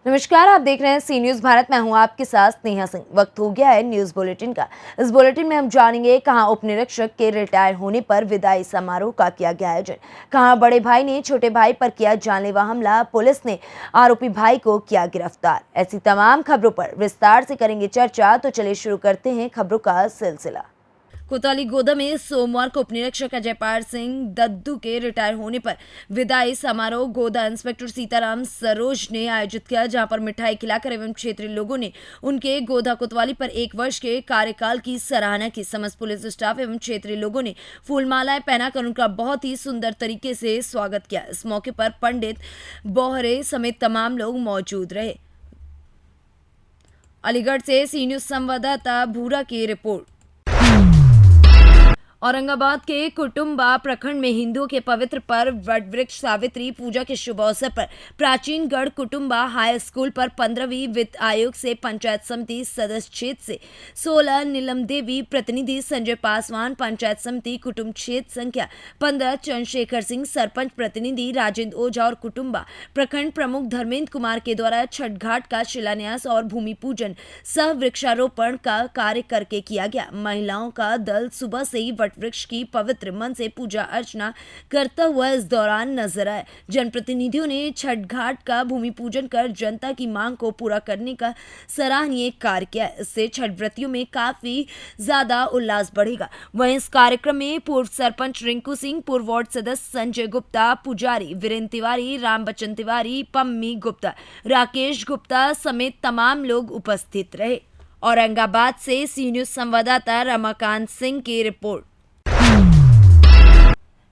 नमस्कार, आप देख रहे हैं सी न्यूज भारत। मैं हूं आपके साथ स्नेहा सिंह। वक्त हो गया है न्यूज बुलेटिन का। इस बुलेटिन में हम जानेंगे कहां उप निरीक्षक के रिटायर होने पर विदाई समारोह का किया गया आयोजन, कहां बड़े भाई ने छोटे भाई पर किया जानलेवा हमला, पुलिस ने आरोपी भाई को किया गिरफ्तार। ऐसी तमाम खबरों पर विस्तार से करेंगे चर्चा। तो चलिए शुरू करते हैं खबरों का सिलसिला। कोतवाली गोदा में सोमवार को उपनिरीक्षक अजयपाल सिंह दद्दू के रिटायर होने पर विदाई समारोह गोदा इंस्पेक्टर सीताराम सरोज ने आयोजित किया, जहां पर मिठाई खिलाकर एवं क्षेत्रीय लोगों ने उनके गोदा कोतवाली पर 1 वर्ष के कार्यकाल की सराहना की। समस्त पुलिस स्टाफ एवं क्षेत्रीय लोगों ने फूलमालाएं पहनाकर उनका बहुत ही सुंदर तरीके से स्वागत किया। इस मौके पर पंडित बोहरे समेत तमाम लोग मौजूद रहे। अलीगढ़ से सी न्यूज संवाददाता भूरा की रिपोर्ट। औरंगाबाद के कुटुंबा प्रखंड में हिंदुओं के पवित्र पर्व वटवृक्ष सावित्री पूजा के शुभ अवसर पर प्राचीन गढ़ कुटुंबा हाई स्कूल पर 15वीं वित्त आयोग से पंचायत समिति सदस्य क्षेत्र से 16 नीलम देवी, प्रतिनिधि संजय पासवान, पंचायत समिति कुटुंब क्षेत्र संख्या 15 चंद्रशेखर सिंह, सरपंच प्रतिनिधि राजेंद्र ओझा और कुटुंबा प्रखंड प्रमुख धर्मेंद्र कुमार के द्वारा छठ घाट का शिलान्यास और भूमि पूजन सह वृक्षारोपण का कार्य करके किया गया। महिलाओं का दल सुबह से ही वृक्ष की पवित्र मन से पूजा अर्चना करता हुआ इस दौरान नजर आए। जनप्रतिनिधियों ने छठ घाट का भूमि पूजन कर जनता की मांग को पूरा करने का सराहनीय कार्य किया। इससे छठ व्रतियों में काफी ज्यादा उल्लास बढ़ेगा। वहीं इस कार्यक्रम में पूर्व सरपंच रिंकू सिंह, पूर्व वार्ड सदस्य संजय गुप्ता, पुजारी वीरेंद्र तिवारी, राम बच्चन तिवारी, पम्मी गुप्ता, राकेश गुप्ता समेत तमाम लोग उपस्थित रहे। औरंगाबाद से सी न्यूज संवाददाता रमाकांत सिंह की रिपोर्ट।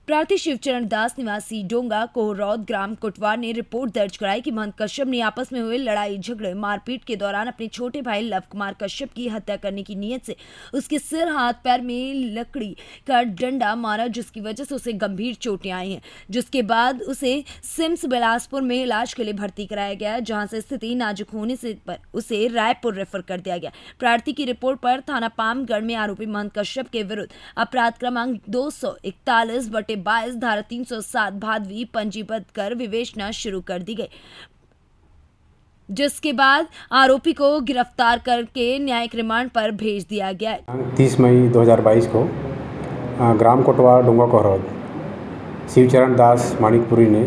प्रार्थी शिवचरण दास निवासी डोंगा कोहरौद ग्राम कोटवार ने रिपोर्ट दर्ज कराई कि महंत कश्यप ने आपस में हुए लड़ाई झगड़े मारपीट के दौरान अपने छोटे भाई लव कुमार कश्यप की हत्या करने की नीयत से उसके सिर, हाथ, पैर में लकड़ी का डंडा मारा, जिसकी वजह से उसे गंभीर चोटें आई हैं। जिसके बाद उसे सिम्स बिलासपुर में इलाज के लिए भर्ती कराया गया, जहां से स्थिति नाजुक होने से पर उसे रायपुर रेफर कर दिया गया। प्रार्थी की रिपोर्ट पर थाना पामगढ़ में आरोपी महंत कश्यप के विरुद्ध अपराध क्रमांक 241/22 धारा 307 भादवी पंजीबद्ध कर विवेचना शुरू कर दी गई, जिसके बाद आरोपी को गिरफ्तार करके न्यायिक रिमांड पर भेज दिया गया। 30 मई 2022 को ग्राम कोटवा डोंगा कोहरौद शिवचरण दास मानिकपुरी ने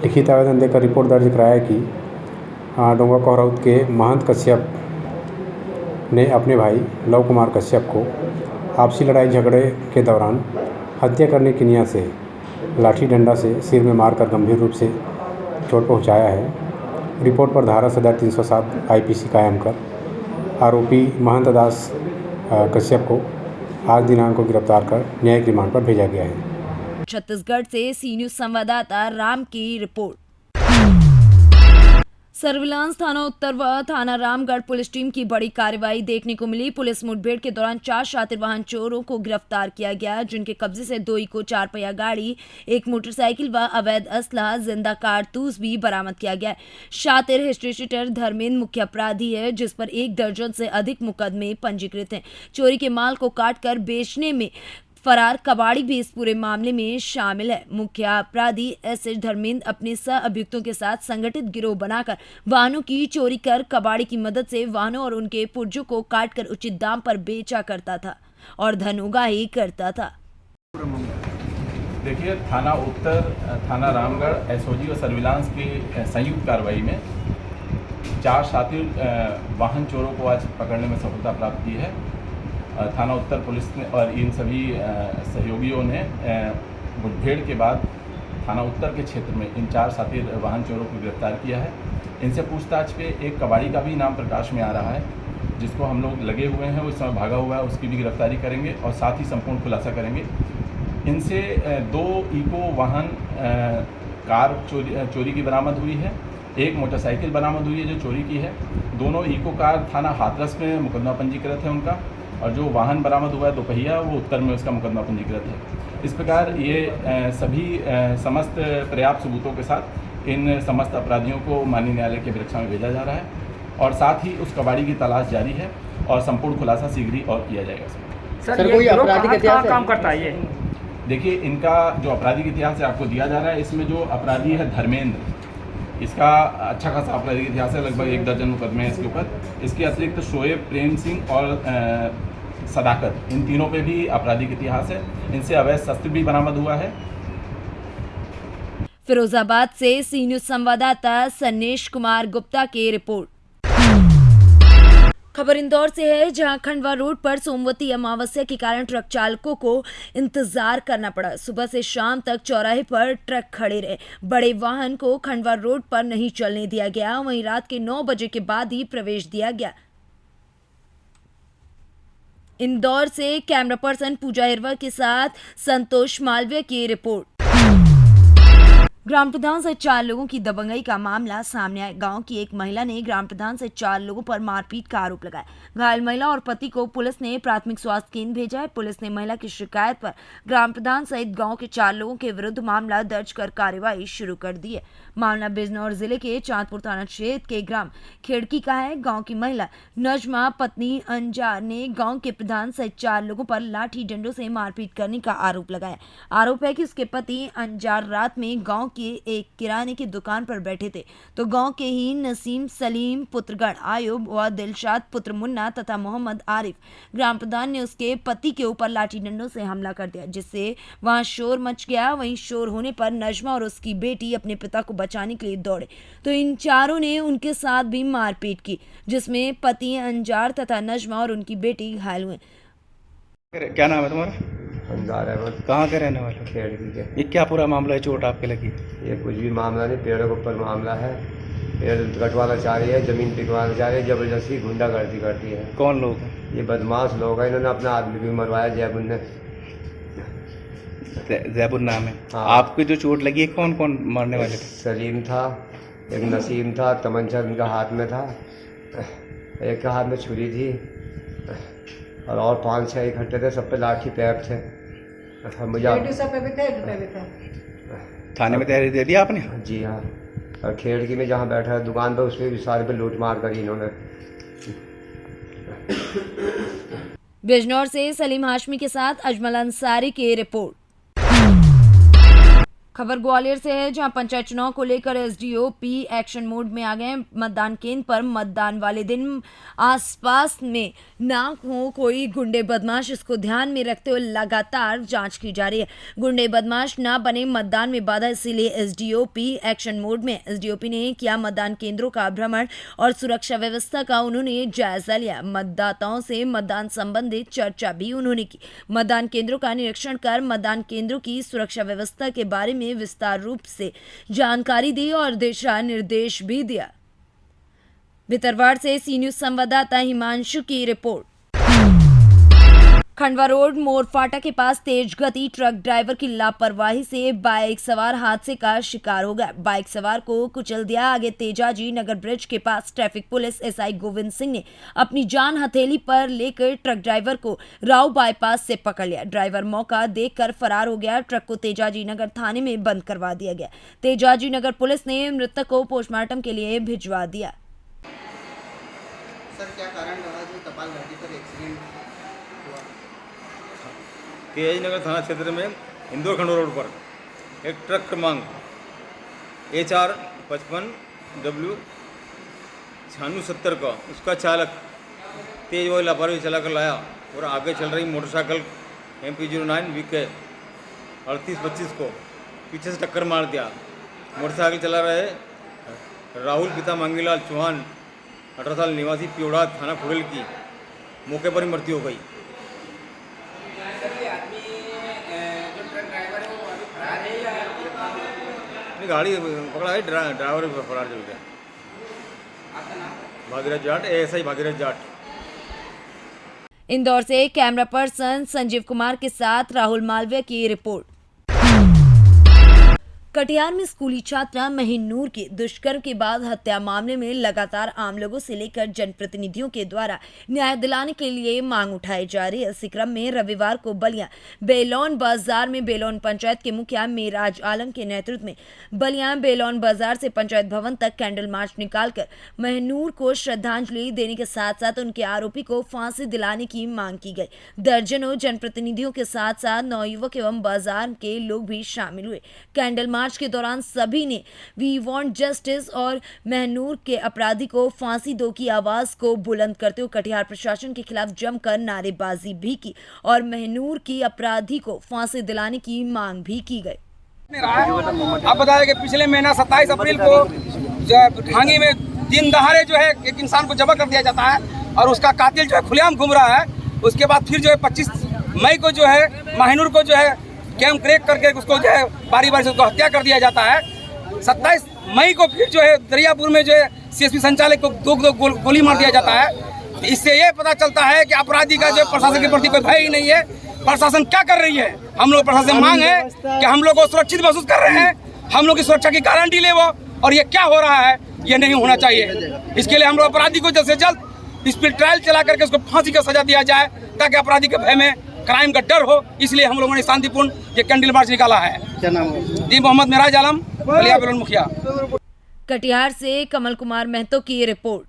लिखित आवेदन देकर रिपोर्ट दर्ज कराया कि डोंगा कोहरौद के महंत कश्यप ने अपने भाई लव कुमार कश्यप को आपसी लड़ाई झगड़े के दौरान हत्या करने की नियत से लाठी डंडा से सिर में मारकर गंभीर रूप से चोट पहुंचाया है। रिपोर्ट पर धारा सदर 307 आईपीसी कायम कर आरोपी महंत दास कश्यप को आज दिनांक को गिरफ्तार कर न्यायिक रिमांड पर भेजा गया है। छत्तीसगढ़ से सी न्यूज संवाददाता राम की रिपोर्ट। सर्विलांस थाना उत्तर व थाना रामगढ़ पुलिस टीम की बड़ी कार्रवाई देखने को मिली। पुलिस मुठभेड़ के दौरान 4 शातिर वाहन चोरों को गिरफ्तार किया गया, जिनके कब्जे से 2 इको 4 पहिया गाड़ी, 1 मोटरसाइकिल व अवैध असला, जिंदा कारतूस भी बरामद किया गया। शातिर हिस्ट्री शीटर धर्मेंद्र मुख्य अपराधी है, जिस पर 1 दर्जन से अधिक मुकदमे पंजीकृत हैं। चोरी के माल को काटकर बेचने में फरार कबाड़ी भी इस पूरे मामले में शामिल है। मुख्य अपराधी एसएच धर्मेंद्र अपने सह अभियुक्तों के साथ संगठित गिरोह बनाकर वाहनों की चोरी कर कबाड़ी की मदद से वाहनों और उनके पुर्जों को काटकर उचित दाम पर बेचा करता था और धन उगाही करता था। देखिए, थाना उत्तर, थाना रामगढ़ एसओजी और सर्विलांस की संयुक्त कार्रवाई में 4 शातिर वाहन चोरों को आज पकड़ने में सफलता प्राप्त की है। थाना उत्तर पुलिस ने और इन सभी सहयोगियों ने मुठभेड़ के बाद थाना उत्तर के क्षेत्र में इन 4 शातिर वाहन चोरों को गिरफ्तार किया है। इनसे पूछताछ पे एक कबाड़ी का भी नाम प्रकाश में आ रहा है, जिसको हम लोग लगे हुए हैं, वो इस समय भागा हुआ है, उसकी भी गिरफ्तारी करेंगे और साथ ही संपूर्ण खुलासा करेंगे। इनसे 2 इको वाहन कार चोरी की बरामद हुई है, 1 मोटरसाइकिल बरामद हुई है जो चोरी की है। दोनों इको कार थाना हाथरस में मुकदमा पंजीकृत है उनका, और जो वाहन बरामद हुआ है 2 पहिया, वो उत्तर में उसका मुकदमा पंजीकृत है। इस प्रकार ये सभी समस्त पर्याप्त सबूतों के साथ इन समस्त अपराधियों को माननीय न्यायालय के वृक्षा में भेजा जा रहा है और साथ ही उस कबाड़ी की तलाश जारी है और संपूर्ण खुलासा शीघ्र ही और किया जाएगा। सर, कोई आपराधिक इतिहास काम करता है ये? देखिए, इनका जो आपराधिक इतिहास है आपको दिया जा रहा है। इसमें जो अपराधी है धर्मेंद्र, इसका अच्छा खासा आपराधिक इतिहास है, लगभग 1 दर्जन मुकदमे हैं इसके ऊपर। इसके अतिरिक्त शोएब, प्रेम सिंह और सदाकत, इन तीनों पे भी आपराधिक इतिहास है। इनसे अवैध शस्त्र भी बरामद हुआ है। फिरोजाबाद से सी न्यूज संवाददाता सन्नेश कुमार गुप्ता की रिपोर्ट। खबर इंदौर से है, जहां खंडवा रोड पर सोमवती अमावस्या के कारण ट्रक चालकों को इंतजार करना पड़ा। सुबह से शाम तक चौराहे पर ट्रक खड़े रहे। बड़े वाहन को खंडवा रोड पर नहीं चलने दिया गया, वहीं रात के 9 बजे के बाद ही प्रवेश दिया गया। इंदौर से कैमरा पर्सन पूजा हिरवा के साथ संतोष मालवीय की रिपोर्ट। ग्राम प्रधान से 4 लोगों की दबंगई का मामला सामने आया। गांव की एक महिला ने ग्राम प्रधान से 4 लोगों पर मारपीट का आरोप लगाया। घायल महिला और पति को पुलिस ने प्राथमिक स्वास्थ्य केंद्र भेजा है। पुलिस ने महिला की शिकायत पर ग्राम प्रधान सहित गांव के 4 लोगों के विरुद्ध मामला दर्ज कर कार्रवाई शुरू कर दी है। मामला बिजनौर जिले के चांदपुर थाना क्षेत्र के ग्राम खेड़की का है। गाँव की महिला नजमा पत्नी अंजार ने गाँव के प्रधान सहित 4 लोगों पर लाठी डंडों से मारपीट करने का आरोप लगाया। आरोप है कि उसके पति अंजार रात में गाँव के एक किराने की दुकान पर बैठे थे तो गांव के ही नसीम, सलीम पुत्रगण, आयुब व दिलशाद पुत्र मुन्ना तथा मोहम्मद आरिफ ग्राम प्रधान ने उसके पति के ऊपर लाठी डंडों से हमला कर दिया, जिससे वहां शोर मच गया। वहीं शोर होने पर नजमा और उसकी बेटी अपने पिता को बचाने के लिए दौड़े तो इन चारों ने उनके साथ भी मारपीट की, जिसमें पति अंजार तथा नजमा और उनकी बेटी घायल हुए। क्या नाम है तुम्हारा? अंजार है बस। कहाँ के रहने वाले? खेड़की के। ये क्या पूरा मामला है, चोट आपके लगी? ये कुछ भी मामला नहीं, पेड़ों के ऊपर मामला है। पेड़ कटवाना चाह रही है, जमीन पिटवाना चाह रही है, जबरदस्ती गुंडागर्दी करती है। कौन लोग हैं? ये बदमाश लोग हैं, इन्होंने अपना आदमी भी मरवाया जयपुर ने। जयपुर नाम है। हाँ। आपकी जो चोट लगी है कौन कौन मरने वाले थे? सलीम था, एक नसीम था, तमंचा उनका हाथ में था, एक के हाथ में छुरी थी और 5-6 इकट्ठे थे, सब पे लाठी पैप थे। थाने में तहरीर दे दिया आपने? जी हाँ, और खेड़की में जहाँ बैठा है दुकान पर, उसमें भी सारे पे लूट मार करी इन्होंने। बिजनौर से सलीम हाशमी के साथ अजमल अंसारी की रिपोर्ट। खबर ग्वालियर से है, जहां पंचायत चुनाव को लेकर एसडीओपी एक्शन मोड में आ गए। मतदान केंद्र पर मतदान वाले दिन आसपास में ना हो कोई गुंडे बदमाश, इसको ध्यान में रखते हुए लगातार जांच की जा रही है। गुंडे बदमाश ना बने मतदान में बाधा, इसीलिए एसडीओपी एक्शन मोड में। एसडीओपी ने किया मतदान केंद्रों का भ्रमण और सुरक्षा व्यवस्था का उन्होंने जायजा लिया। मतदाताओं से मतदान संबंधित चर्चा भी उन्होंने की। मतदान केंद्रों का निरीक्षण कर मतदान केंद्रों की सुरक्षा व्यवस्था के बारे में विस्तार रूप से जानकारी दी और दिशा निर्देश भी दिया। भितरवाड़ से सी न्यूज संवाददाता हिमांशु की रिपोर्ट। खंडवा रोड मोरफाटा के पास तेज गति ट्रक ड्राइवर की लापरवाही से बाइक सवार हादसे का शिकार हो गया। बाइक सवार को कुचल दिया। आगे तेजाजी नगर ब्रिज के पास traffic police SI Govind Singh ने अपनी जान हथेली पर लेकर ट्रक ड्राइवर को राव बाईपास से पकड़ लिया। ड्राइवर मौका देखकर फरार हो गया। ट्रक को तेजाजी नगर थाने में बंद करवा दिया गया। तेजाजी नगर पुलिस ने मृतक को पोस्टमार्टम के लिए भिजवा दिया। सर, क्या कारण रहा जो कपाल घाटी पर एक्सीडेंट हुआ? तेजाजी नगर थाना क्षेत्र में इंदौर खंडवा रोड पर एक ट्रक क्रमांक HR 55W 9670 का उसका चालक तेज व लापरवाही चला कर लाया और आगे चल रही मोटरसाइकिल MP09 VK 3825 को पीछे से टक्कर मार दिया। मोटरसाइकिल चला रहे राहुल पिता मांगीलाल चौहान 18 साल निवासी पियोड़ा थाना खुड़ेल की मौके पर ही मृत्यु हो गई। गाड़ी पकड़ा है, ड्राइवर फरार चल गया। भागीरथ जाट, ASI भागीरथ जाट। इंदौर से कैमरा पर्सन संजीव कुमार के साथ राहुल मालवीय की रिपोर्ट। कटिहार में स्कूली छात्रा महिनूर की दुष्कर्म के बाद हत्या मामले में लगातार आम लोगों से लेकर जनप्रतिनिधियों के द्वारा न्याय दिलाने के लिए मांग उठाई जा रही है। इसी क्रम में रविवार को बलिया बेलोन बाजार में बेलोन पंचायत के मुखिया मेराज आलम के नेतृत्व में बलिया बेलोन बाजार से पंचायत भवन तक कैंडल मार्च निकालकर महिनूर को श्रद्धांजलि देने के साथ साथ उनके आरोपी को फांसी दिलाने की मांग की गई। दर्जनों जनप्रतिनिधियों के साथ साथ नौयुवक एवं बाजार के लोग भी शामिल हुए। कैंडल मार्च के दौरान सभी ने वी वांट जस्टिस और महनूर के अपराधी को फांसी दो की आवाज को बुलंद करते हुए कटिहार प्रशासन के खिलाफ जमकर नारेबाजी भी की और महनूर की अपराधी को फांसी दिलाने की मांग भी की गई। आप बताया कि पिछले महीना 27 अप्रैल को ढांगी में दिन दहाड़े जो है एक इंसान को जबा कर दिया जाता है और उसका कातिल जो है खुलेआम घूम रहा है। उसके बाद फिर जो है 25 मई को जो है महनूर को जो है कैम्प क्रेक करके उसको जो है बारी बारी से उसको हत्या कर दिया जाता है। 27 मई को फिर जो है दरियापुर में जो है CSP संचालक को दो गोली मार दिया जाता है। इससे ये पता चलता है कि अपराधी का जो प्रशासन के प्रति कोई भय ही नहीं है। प्रशासन क्या कर रही है? हम लोग प्रशासन मांग है कि हम लोग को सुरक्षित महसूस कर रहे हैं, हम लोग की सुरक्षा की गारंटी ले वो, और ये क्या हो रहा है ये नहीं होना चाहिए। इसके लिए हम लोग अपराधी को जल्द से जल्द इस पर ट्रायल चला करके उसको फांसी का सजा दिया जाए ताकि अपराधी के भय में क्राइम का डर हो। इसलिए हम लोगों ने शांतिपूर्ण ये कैंडल मार्च निकाला है। क्या नाम है? जी मोहम्मद मिराज आलम, बलिया बेलन मुखिया। कटिहार से कमल कुमार महतो की रिपोर्ट।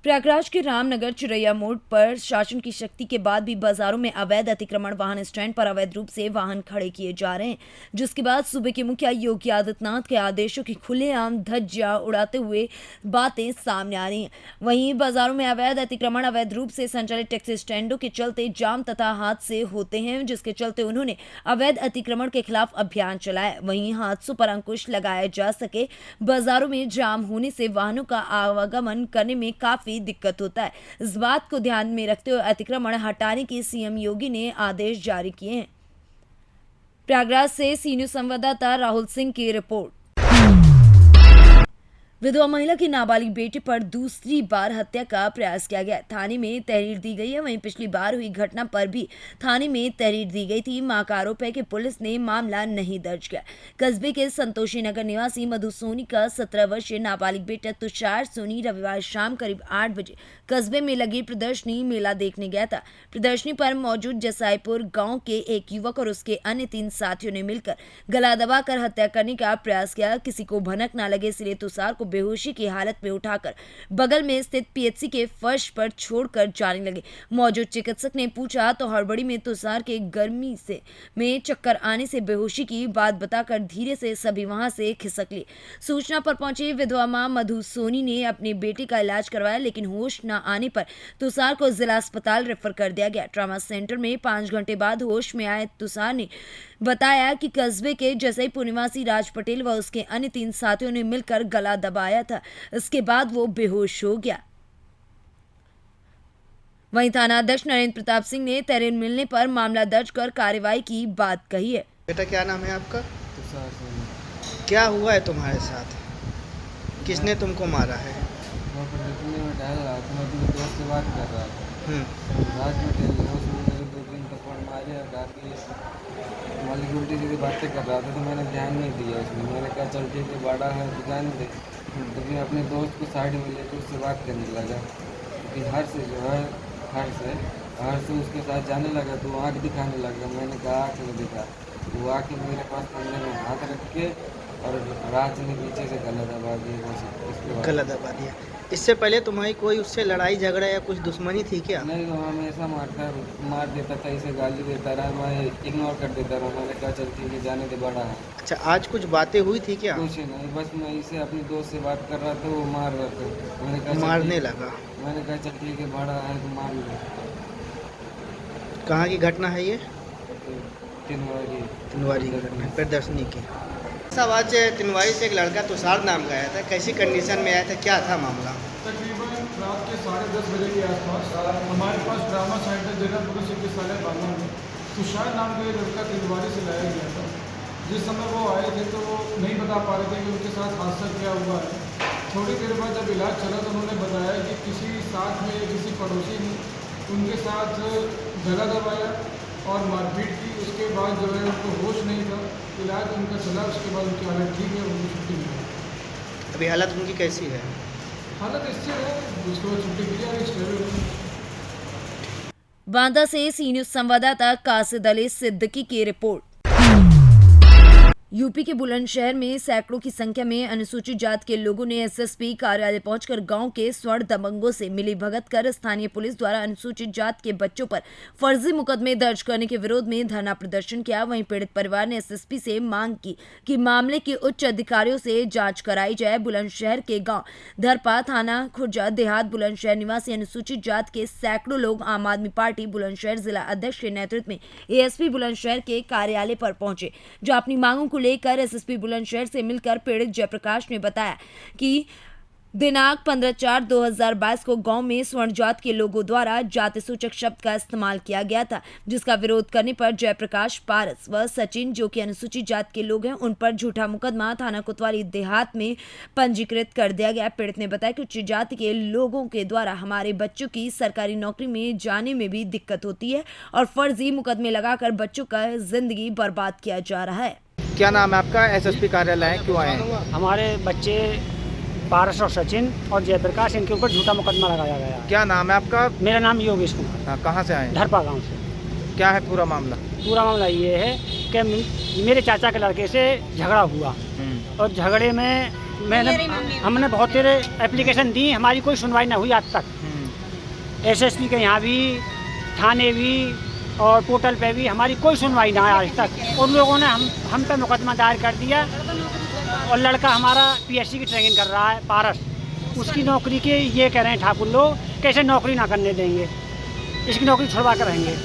प्रयागराज के रामनगर चिरैया मोड़ पर शासन की शक्ति के बाद भी बाजारों में अवैध अतिक्रमण, वाहन स्टैंड पर अवैध रूप से वाहन खड़े किए जा रहे हैं, जिसके बाद सूबे के मुखिया योगी आदित्यनाथ के आदेशों की खुलेआम धज्जियां उड़ाते हुए बातें सामने आ रही हैं। वहीं बाजारों में अवैध अतिक्रमण, अवैध रूप से संचालित टैक्सी स्टैंडों के चलते जाम तथा हादसे होते हैं, जिसके चलते उन्होंने अवैध अतिक्रमण के खिलाफ अभियान चलाया। वहीं हादसों पर अंकुश लगाया जा सके, बाजारों में जाम होने से वाहनों का आवागमन करने में काफी दिक्कत होता है। इस बात को ध्यान में रखते हुए अतिक्रमण हटाने के सीएम योगी ने आदेश जारी किए हैं। प्रयागराज से सी न्यूज संवाददाता राहुल सिंह की रिपोर्ट। विधवा महिला की नाबालिग बेटी पर दूसरी बार हत्या का प्रयास किया गया, थाने में तहरीर दी गई है। वहीं पिछली बार हुई घटना पर भी थाने में तहरीर दी गई थी। मां का आरोप है कि पुलिस ने मामला नहीं दर्ज किया। कस्बे के संतोषी नगर निवासी मधु सोनी का 17 वर्षीय नाबालिग बेटा तुषार सोनी रविवार शाम करीब 8 बजे कस्बे में लगी प्रदर्शनी मेला देखने गया था। प्रदर्शनी पर मौजूद जसाईपुर गांव के एक युवक और उसके अन्य 3 साथियों ने मिलकर गला दबाकर हत्या करने का प्रयास किया। किसी को भनक न लगे इसलिए तुषार को बेहोशी की हालत में उठाकर बगल में स्थित PHC के फर्श पर छोड़कर जाने लगे। मौजूद चिकित्सक ने पूछा तो हड़बड़ी में तुषार के गर्मी से में चक्कर आने से बेहोशी की बात बताकर धीरे से सभी वहां से खिसक लिए। सूचना पर पहुंची विधवा मां मधु सोनी ने अपने बेटे का इलाज करवाया, लेकिन होश न आने पर तुषार को जिला अस्पताल रेफर कर दिया गया। ट्रॉमा सेंटर में 5 घंटे बाद होश में आए तुषार ने बताया कि कस्बे के जसईपुर निवासी राज पटेल व उसके अन्य 3 साथियों ने मिलकर गला दबाया था। इसके बाद वो बेहोश हो गया। वहीं थाना अध्यक्ष नरेंद्र प्रताप सिंह ने तहरीर मिलने पर मामला दर्ज कर कार्रवाई की बात कही है। बेटा क्या नाम है आपका? क्या हुआ है तुम्हारे साथ? किसने तुमको मारा है? दोस्त से बात कर रहा था, रात में 2-3 थप्पड़ मारे और काफ़ी मालिक उल्टी सीधी बातें कर रहा था, तो मैंने ध्यान नहीं दिया उसमें। मैंने कहा चल ठीक है, बड़ा है तो जान दे। तो फिर अपने दोस्त को साइड में लेकर उससे बात करने लगा कि हर से जो है हर से उसके साथ जाने लगा, तो वो आँख दिखाने लगा। मैंने कहा आँख में दिखा, तो वो आँख मेरे पास कंधे में हाथ रख के और रात में पीछे से गला दबा दिया। गला दबा दिया। इससे पहले तुम्हारी कोई उससे लड़ाई झगड़ा या कुछ दुश्मनी थी क्या? नहीं, वो हमेशा मार देता था, इसे गाली देता रहा, मैं इग्नोर कर देता रहा। मैंने कहा चल ठीक है, जाने दे, बड़ा है। अच्छा, आज कुछ बातें हुई थी क्या? कुछ नहीं, बस मैं इसे अपने दोस्त से बात कर रहा था, वो मार रहा था। मैंने कहा मारने लगा। मैंने कहा चल ठीक है, बड़ा है तो मार लो। कहाँ की घटना है ये? तिनवारी की घटना, प्रदर्शनी की। सब आज तिनवारी से एक लड़का तुषार नाम का आया था, कैसी कंडीशन में आया था, क्या था मामला? तकरीबन रात के 10:30 बजे के आसपास हमारे पास ड्रामा सेंटर जिला पुलिस चिकित्सालय बांधा में तुषार नाम का एक लड़का तिनवारी से लाया गया था। जिस समय वो आए थे तो वो नहीं बता पा रहे थे कि उनके साथ हादसा क्या हुआ है। थोड़ी देर बाद जब इलाज चला तो उन्होंने बताया कि किसी साथ में किसी पड़ोसी ने उनके साथ गला दबाया और मारपीट की। उसके बाद जो है उनको होश नहीं था, इलाज उनका चला, उसके बाद उनकी हालत ठीक है, उनको छुट्टी मिली। अभी हालत उनकी कैसी है? हालत स्थिर है, उसके बाद छुट्टी मिली और स्टेबल है। बांदा से सी न्यूज संवाददाता कासिद अली सिद्दीकी की रिपोर्ट। यूपी के बुलंदशहर में सैकड़ों की संख्या में अनुसूचित जाति के लोगों ने एसएसपी कार्यालय पहुंचकर गांव के स्वर्ण दबंगों से मिली भगत कर स्थानीय पुलिस द्वारा अनुसूचित जाति के बच्चों पर फर्जी मुकदमे दर्ज करने के विरोध में धरना प्रदर्शन किया। वहीं पीड़ित परिवार ने एसएसपी से मांग की कि मामले के उच्च अधिकारियों से जांच कराई जाए। बुलंदशहर के गांव धरपा थाना खुर्जा देहात बुलंदशहर निवासी अनुसूचित जाति के सैकड़ों लोग आम आदमी पार्टी बुलंदशहर जिला अध्यक्ष के नेतृत्व में एएसपी बुलंदशहर के कार्यालय पर पहुंचे, जो अपनी मांगों लेकर एसएसपी बुलंदशहर से मिलकर पीड़ित जयप्रकाश ने बताया कि दिनांक 15/4/2022 को गांव में स्वर्ण जात के लोगों द्वारा जाति सूचक शब्द का इस्तेमाल किया गया था, जिसका विरोध करने पर जयप्रकाश, पारस व सचिन, जो कि अनुसूचित जात के लोग हैं, उन पर झूठा मुकदमा थाना कोतवाली देहात में पंजीकृत कर दिया गया। पीड़ित ने बताया कि उच्च जाति के लोगों के द्वारा हमारे बच्चों की सरकारी नौकरी में जाने में भी दिक्कत होती है और फर्जी मुकदमे लगाकर बच्चों का जिंदगी बर्बाद किया जा रहा है। क्या नाम है आपका? एसएसपी कार्यालय है, क्यों आए हैं? हमारे बच्चे पारस और सचिन और जयप्रकाश, इनके ऊपर झूठा मुकदमा लगाया गया। क्या नाम है आपका? मेरा नाम योगेश कुमार। हाँ, कहाँ से आए हैं? धरपा गांव से। क्या है पूरा मामला? पूरा मामला ये है कि मेरे चाचा के लड़के से झगड़ा हुआ और झगड़े में हमने बहुत तेरे एप्लीकेशन दी, हमारी कोई सुनवाई ना हुई आज तक। एसएसपी के यहाँ भी, थाने भी और पोर्टल पे भी हमारी कोई सुनवाई ना है आज तक। उन लोगों ने हम पे मुकदमा दायर कर दिया और लड़का हमारा पीएससी की ट्रेनिंग कर रहा है, पारस, उसकी नौकरी के ये कह रहे हैं ठाकुर लोग कैसे नौकरी ना करने देंगे, इसकी नौकरी छुड़वा कर रहेंगे।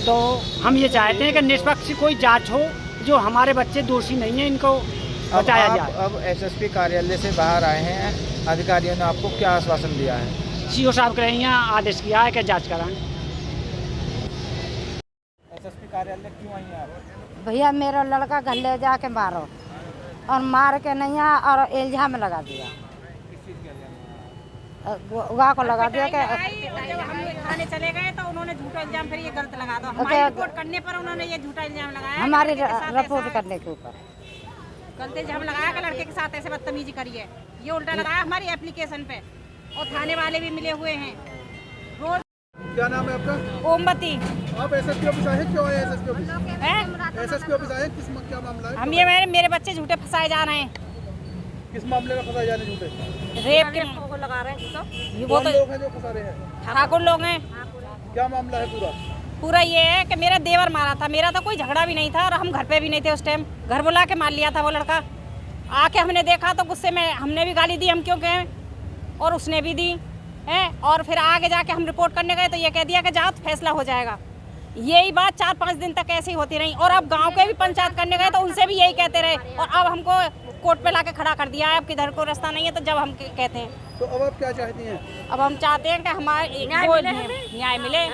तो हम ये चाहते हैं कि निष्पक्ष कोई जांच हो, जो हमारे बच्चे दोषी नहीं हैं इनको बचाया जाए। अब एसएसपी कार्यालय से बाहर आए हैं, अधिकारियों ने आपको क्या आश्वासन दिया है? सीओ साहब के यहाँ आदेश किया है कि जाँच कराएं। एसएसपी कार्यालय क्यों आई हैं आप? भैया मेरा लड़का घर ले जाके मारो और मार के नहीं आया और इल्जाम लगा दिया, गुआ को लगा दिया कि जब हम थाने चले गए तो उन्होंने झूठा इल्जाम, फिर ये गलत लगा दो, हमारी रिपोर्ट करने पर उन्होंने ये झूठा इल्जाम लगाया। हमारी रिपोर्ट करने के ऊपर गलत इल्जाम लगाया कि लड़के के साथ ऐसे बदतमीजी करी है, ये उल्टा लगाया हमारी एप्लीकेशन पे, और थाने वाले भी मिले हुए हैं रोज। क्या नाम है आपका? ओमवती। आप एसएसपी ऑफिस आए, क्यों आए एसएसपी ऑफिस? एसएसपी ऑफिस आए, क्या मामला है? हम ये मेरे बच्चे झूठे फंसाए जा रहे हैं। किस मामले में फंसाए जा रहे हैं? झूठे रेप के लगा रहे हैं। वो तो लोग हैं जो फंसा रहे हैं? ठाकुर लोग हैं। क्या मामला है पूरा ये है कि मेरा देवर मारा था, मेरा तो कोई झगड़ा भी नहीं था और हम घर पे भी नहीं थे उस टाइम, घर बुला के मार लिया था वो लड़का। आके हमने देखा तो गुस्से में हमने भी गाली दी, हम क्यों कहें, और उसने भी दी है। और फिर आगे जाके हम रिपोर्ट करने गए तो ये कह दिया कि जाओ फैसला हो जाएगा। यही बात 4-5 दिन तक ऐसी होती रही, और अब गांव के भी पंचायत करने गए तो उनसे भी यही कहते रहे, और अब हमको कोर्ट पे लाके खड़ा कर दिया है। अब किधर को रास्ता नहीं है तो जब हम कहते हैं। तो अब आप क्या चाहती हैं? अब हम चाहते हैं कि हमारे न्याय मिले।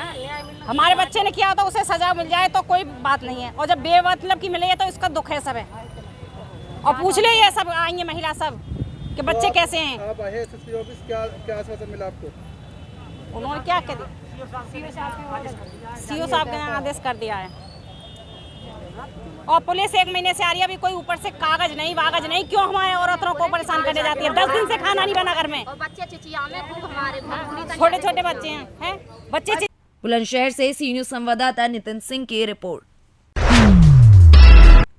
हमारे बच्चे ने किया तो उसे सजा मिल जाए तो कोई बात नहीं है, और जब बेमतलब की मिले तो इसका दुख है सब है। और पूछ ले ये सब आएंगे महिला सब कि बच्चे कैसे हैं। आप आए एसएसपी ऑफिस, क्या आश्वासन मिला आपको? उन्होंने क्या कह दिया? सीओ साहब ने आदेश कर दिया है, और पुलिस 1 महीने से आ रही है, अभी कोई ऊपर से कागज नहीं, क्यों हमारे औरतों को परेशान करने जाती है? 10 दिन से खाना नहीं बना घर में, छोटे छोटे बच्चे हैं बच्चे। बुलंदशहर से सी न्यूज संवाददाता नितिन सिंह की रिपोर्ट।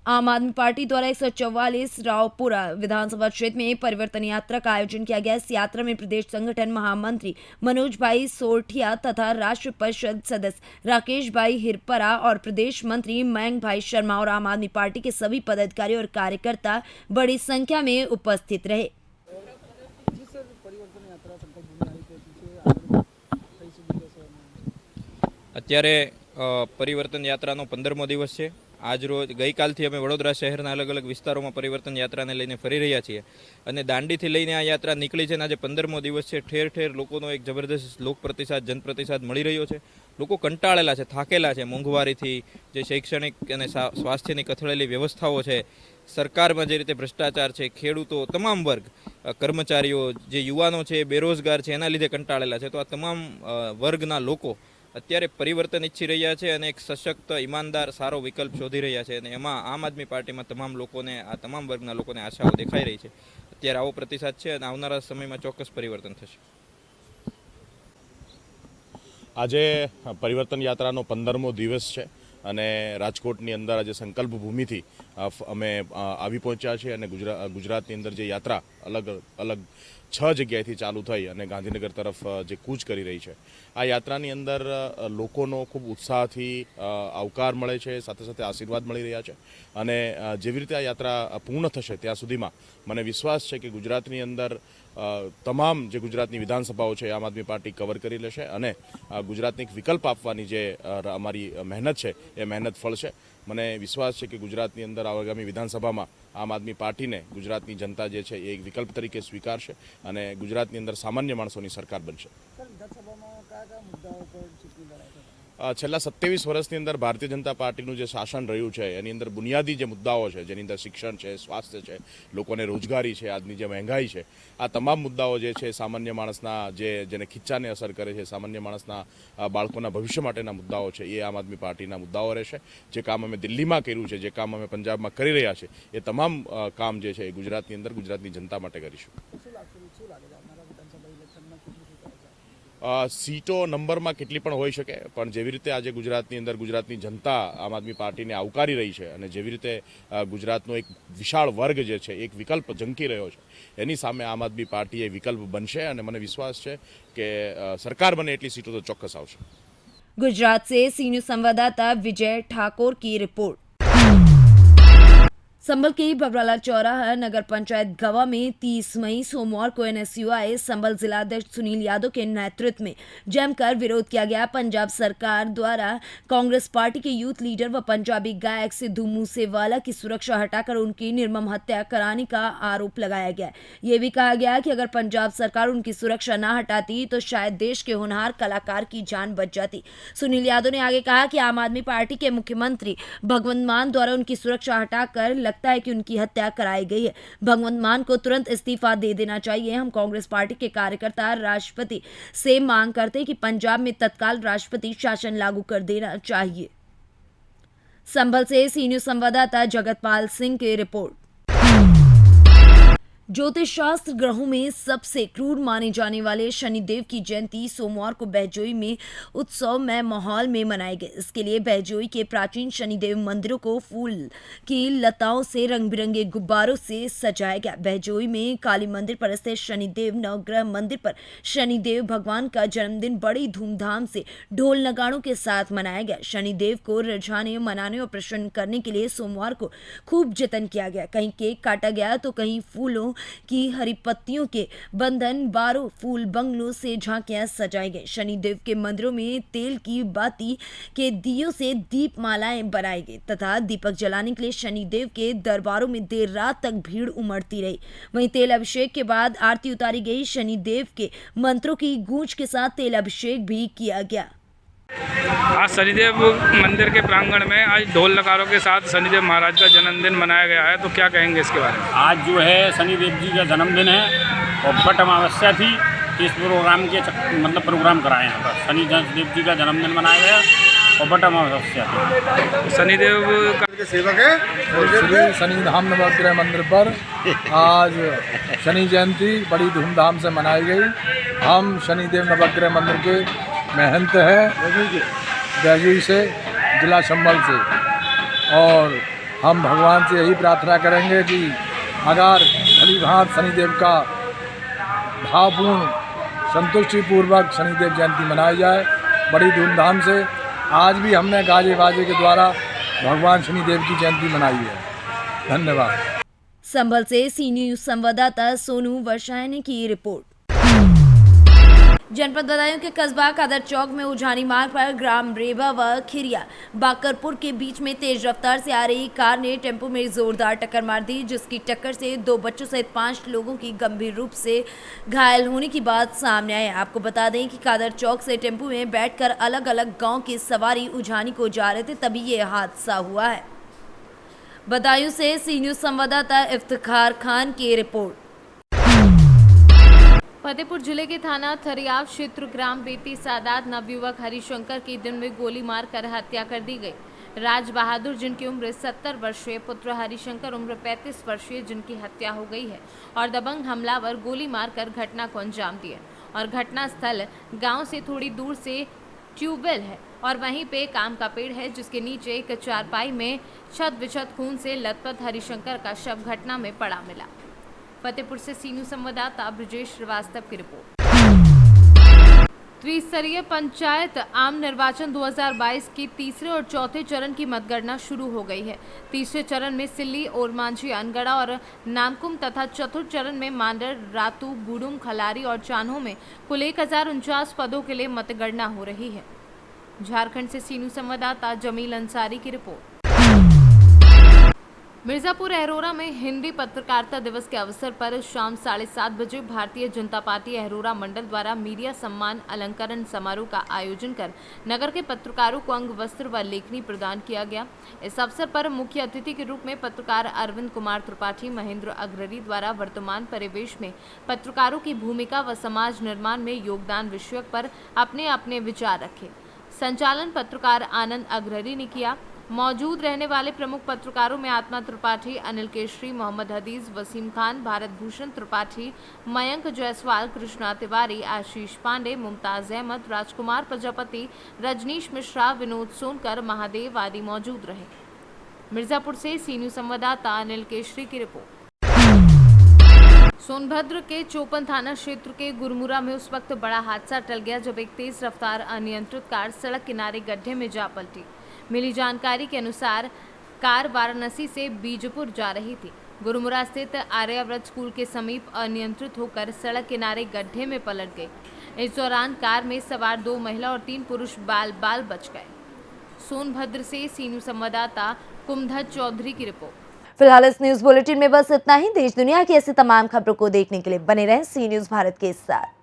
आम आदमी पार्टी द्वारा 144 रावपुरा विधानसभा क्षेत्र में परिवर्तन यात्रा का आयोजन किया गया। इस यात्रा में प्रदेश संगठन महामंत्री मनोज भाई सोरठिया तथा राष्ट्र परिषद सदस्य राकेश भाई हिरपरा और प्रदेश मंत्री मयंक भाई शर्मा और आम आदमी पार्टी के सभी पदाधिकारी और कार्यकर्ता बड़ी संख्या में उपस्थित रहे। અત્યારે પરિવર્તન યાત્રાનો 15મો દિવસ છે। આજ રોજ ગઈકાલથી અમે વડોદરા શહેરના અલગ અલગ વિસ્તારોમાં પરિવર્તન યાત્રાને લઈને ફરી રહ્યા છીએ અને દાંડીથી લઈને આ યાત્રા નીકળી છે અને આજે 15મો દિવસ છે। ઠેર ઠેર લોકોનો એક જબરદસ્ત લોક પ્રતિસાદ, જન પ્રતિસાદ મળી રહ્યો છે। લોકો કંટાળેલા છે, થાકેલા છે મોંઘવારીથી, જે શૈક્ષણિક અને સ્વાસ્થ્યની કથળેલી વ્યવસ્થાઓ છે, સરકારમાં જે રીતે ભ્રષ્ટાચાર છે, ખેડૂતો, તમામ વર્ગ, કર્મચારીઓ, જે યુવાનો છે, બેરોજગાર છે, એના લીધે કંટાળેલા છે। તો આ તમામ વર્ગના લોકો અત્યારે પરિવર્તન ઈચ્છી રહ્યા છે અને એક સશક્ત, ઈમાનદાર, સારો વિકલ્પ શોધી રહ્યા છે અને એમાં આમ આદમી પાર્ટીમાં તમામ લોકોને, આ તમામ વર્ગના લોકોને આશાઓ દેખાઈ રહી છે। અત્યારે આવો પ્રતિસાદ છે અને આવનારા સમયમાં ચોક્કસ પરિવર્તન થશે। આજે પરિવર્તન યાત્રાનો 15મો દિવસ છે અને રાજકોટની અંદર આજે સંકલ્પ ભૂમિથી અમે આવી પહોંચ્યા છીએ અને ગુજરાતની અંદર જે યાત્રા અલગ અલગ 6 જગ્યાએથી ચાલુ થઈ અને ગાંધીનગર તરફ જે કૂચ કરી રહી છે, આ યાત્રાની અંદર લોકોનો ખૂબ ઉત્સાહથી આવકાર મળે છે, સાથે સાથે આશીર્વાદ મળી રહ્યા છે અને જેવી રીતે આ યાત્રા પૂર્ણ થશે ત્યાં સુધીમાં મને વિશ્વાસ છે કે ગુજરાતની અંદર તમામ જે ગુજરાતની વિધાનસભાઓ છે આમ આદમી પાર્ટી કવર કરી લેશે અને ગુજરાતને એક વિકલ્પ આપવાની જે અમારી મહેનત છે એ મહેનત ફળશે. મને વિશ્વાસ છે કે ગુજરાતની અંદર આગામી વિધાનસભામાં આમ આદમી પાર્ટીને ગુજરાતની જનતા જે છે એ એક વિકલ્પ તરીકે સ્વીકારશે અને ગુજરાતની અંદર સામાન્ય માણસોની સરકાર બનશે. છેલ્લા 27 વર્ષની અંદર ભારતીય જનતા પાર્ટીનું જે શાસન રહ્યું છે એની અંદર બુનિયાદી જે મુદ્દાઓ છે, જેની અંદર શિક્ષણ છે, સ્વાસ્થ્ય છે, લોકોને રોજગારી છે, આજની જે મહેંગાઈ છે, આ તમામ મુદ્દાઓ જે છે સામાન્ય માણસના જેને ખીચ્ચાને અસર કરે છે, સામાન્ય માણસના બાળકોના ભવિષ્ય માટેના મુદ્દાઓ છે, એ આમ આદમી પાર્ટીના મુદ્દાઓ રહેશે. જે કામ અમે દિલ્હીમાં કર્યું છે, જે કામ અમે પંજાબમાં કરી રહ્યા છે, એ તમામ કામ જે છે એ ગુજરાતની અંદર ગુજરાતની જનતા માટે કરીશું. સીટો નંબરમાં કેટલી પણ હોઈ શકે, પણ જેવી રીતે આજે ગુજરાતની અંદર ગુજરાતની જનતા આમ આદમી પાર્ટીને આવકારી રહી છે અને જેવી રીતે ગુજરાતનો એક વિશાળ વર્ગ જે છે એક વિકલ્પ ઝંકી રહ્યો છે, એની સામે આમ આદમી પાર્ટી એ વિકલ્પ બનશે અને મને વિશ્વાસ છે કે સરકાર બને એટલી સીટો તો ચોક્કસ આવશે. गुजरात से सी न्यूज संवाददाता विजय ठाकुर की रिपोर्ट। संभल के बबराला चौराहा नगर पंचायत गवा में 30 मई सोमवार को एनएसयूआई संभल जिलाध्यक्ष सुनील यादव के नेतृत्व में जमकर विरोध किया गया। पंजाब सरकार द्वारा कांग्रेस पार्टी के यूथ लीडर व पंजाबी गायक सिद्धू मूसेवाला की सुरक्षा हटाकर उनकी निर्मम हत्या कराने का आरोप लगाया गया। ये भी कहा गया कि अगर पंजाब सरकार उनकी सुरक्षा न हटाती तो शायद देश के होनहार कलाकार की जान बच जाती। सुनील यादव ने आगे कहा कि आम आदमी पार्टी के मुख्यमंत्री भगवंत मान द्वारा उनकी सुरक्षा हटाकर लगता है कि उनकी हत्या कराई गई है। भगवंत मान को तुरंत इस्तीफा दे देना चाहिए। हम कांग्रेस पार्टी के कार्यकर्ता राष्ट्रपति से मांग करते हैं कि पंजाब में तत्काल राष्ट्रपति शासन लागू कर देना चाहिए। संभल से सी न्यूज संवाददाता जगतपाल सिंह की रिपोर्ट। ज्योतिष शास्त्र ग्रहों में सबसे क्रूर माने जाने वाले शनिदेव की जयंती सोमवार को बहजोई में उत्सवमय माहौल में मनाई गई। इसके लिए बहजोई के प्राचीन शनिदेव मंदिरों को फूल की लताओं से रंग बिरंगे गुब्बारों से सजाया गया। बहजोई में काली मंदिर पर स्थित शनिदेव नवग्रह मंदिर पर शनिदेव भगवान का जन्मदिन बड़ी धूमधाम से ढोल नगाड़ों के साथ मनाया गया। शनिदेव को रिझाने, मनाने और प्रसन्न करने के लिए सोमवार को खूब जतन किया गया। कहीं केक काटा गया तो कहीं फूलों की हरी पत्तियों के बंधन, 12 फूल बंगलों से झांकियां सजाई गई। शनिदेव के मंदिरों में तेल की बाती के दियों से दीप मालाएं बनाई गई तथा दीपक जलाने के लिए शनिदेव के दरबारों में देर रात तक भीड़ उमड़ती रही। वहीं तेल अभिषेक के बाद आरती उतारी गई। शनिदेव के मंत्रों की गूंज के साथ तेल अभिषेक भी किया गया। आज शनिदेव मंदिर के प्रांगण में आज ढोल नगारों के साथ शनिदेव महाराज का जन्मदिन मनाया गया है, तो क्या कहेंगे इसके बारे में? आज जो है शनिदेव जी का जन्मदिन है और बट अमावस्या थी, इस प्रोग्राम के प्रोग्राम कराए यहाँ पर शनिदेव जी का जन्मदिन मनाया गया और बट अमावस्या थी। शनिदेव के सेवक है श्री शनिधाम नवग्रह मंदिर पर आज शनि जयंती बड़ी धूमधाम से मनाई गई। हम शनिदेव नवग्रह मंदिर के महंत है बहजोई से, जिला संभल से, और हम भगवान से यही प्रार्थना करेंगे कि अगर भली भांति शनिदेव का भावपूर्ण संतुष्टिपूर्वक शनिदेव जयंती मनाई जाए बड़ी धूमधाम से। आज भी हमने गाजे बाजे के द्वारा भगवान शनिदेव की जयंती मनाई है। धन्यवाद। संभल से सी न्यूज संवाददाता सोनू वर्षायनी की रिपोर्ट। जनपद बदायूं के कस्बा कादर चौक में उजानी मार्ग पर ग्राम रेवा व खिरिया बाकरपुर के बीच में तेज रफ्तार से आ रही कार ने टेम्पो में जोरदार टक्कर मार दी, जिसकी टक्कर से 2 बच्चों सहित 5 लोगों की गंभीर रूप से घायल होने की बात सामने आई। आपको बता दें कि कादर चौक से टेम्पो में बैठकर अलग अलग गांव की सवारी उजानी को जा रहे थे, तभी ये हादसा हुआ है। बदायूं से सी न्यूज संवाददाता इफ्तिखार खान की रिपोर्ट। फतेहपुर जिले के थाना थरियाव क्षेत्र ग्राम बेती सादात नवयुवक हरिशंकर की दिन में गोली मारकर हत्या कर दी गई। राज बहादुर जिनकी उम्र 70 वर्षीय, पुत्र हरिशंकर उम्र 35 वर्षीय जिनकी हत्या हो गई है, और दबंग हमलावर गोली मारकर घटना को अंजाम दिया। और घटना स्थल गांव से थोड़ी दूर से ट्यूबवेल है और वहीं पे काम का पेड़ है जिसके नीचे एक चारपाई में छत विछत खून से लथपथ हरिशंकर का शव घटना में पड़ा मिला। फतेहपुर से सीनू संवाददाता ब्रजेश श्रीवास्तव की रिपोर्ट। त्रिस्तरीय पंचायत आम निर्वाचन 2022 की तीसरे और चौथे चरण की मतगणना शुरू हो गई है। तीसरे चरण में सिल्ली, ओरमांझी, अनगढ़ा और नामकुम तथा चतुर्थ चरण में मांडर, रातू, बुडुम, खलारी और चान्हो में कुल 1049 पदों के लिए मतगणना हो रही है। झारखंड से सीनू संवाददाता जमील अंसारी की रिपोर्ट। मिर्जापुर अहरोरा में हिंदी पत्रकारिता दिवस के अवसर पर शाम 7:30 बजे भारतीय जनता पार्टी अहरोरा मंडल द्वारा मीडिया सम्मान अलंकरण समारोह का आयोजन कर नगर के पत्रकारों को अंग वस्त्र व लेखनी प्रदान किया गया। इस अवसर पर मुख्य अतिथि के रूप में पत्रकार अरविंद कुमार त्रिपाठी महेंद्र अग्ररी द्वारा वर्तमान परिवेश में पत्रकारों की भूमिका व समाज निर्माण में योगदान विषय पर अपने अपने विचार रखे। संचालन पत्रकार आनंद अग्ररी ने किया। मौजूद रहने वाले प्रमुख पत्रकारों में आत्मा त्रिपाठी, अनिल केशरी, मोहम्मद हदीज, वसीम खान, भारत भूषण त्रिपाठी, मयंक जायसवाल, कृष्णा तिवारी, आशीष पांडे, मुमताज अहमद, राजकुमार प्रजापति, रजनीश मिश्रा, विनोद सोनकर, महादेव आदि मौजूद रहे। मिर्जापुर से सीनू संवाददाता अनिल केशरी की रिपोर्ट। सोनभद्र के चोपन थाना क्षेत्र के गुरमुरा में उस वक्त बड़ा हादसा टल गया जब एक तेज रफ्तार अनियंत्रित कार सड़क किनारे गड्ढे में जा पलटी। मिली जानकारी के अनुसार कार वाराणसी से बीजपुर जा रही थी। गुरमुरा स्थित आर्याव्रत स्कूल के समीप अनियंत्रित होकर सड़क किनारे गड्ढे में पलट गई। इस दौरान कार में सवार 2 महिला और 3 पुरुष बाल बच गए। सोनभद्र से सीनू संवाददाता कुमधत चौधरी की रिपोर्ट। फिलहाल इस न्यूज बुलेटिन में बस इतना ही। देश दुनिया की ऐसी तमाम खबरों को देखने के लिए बने रहें सी न्यूज भारत के साथ।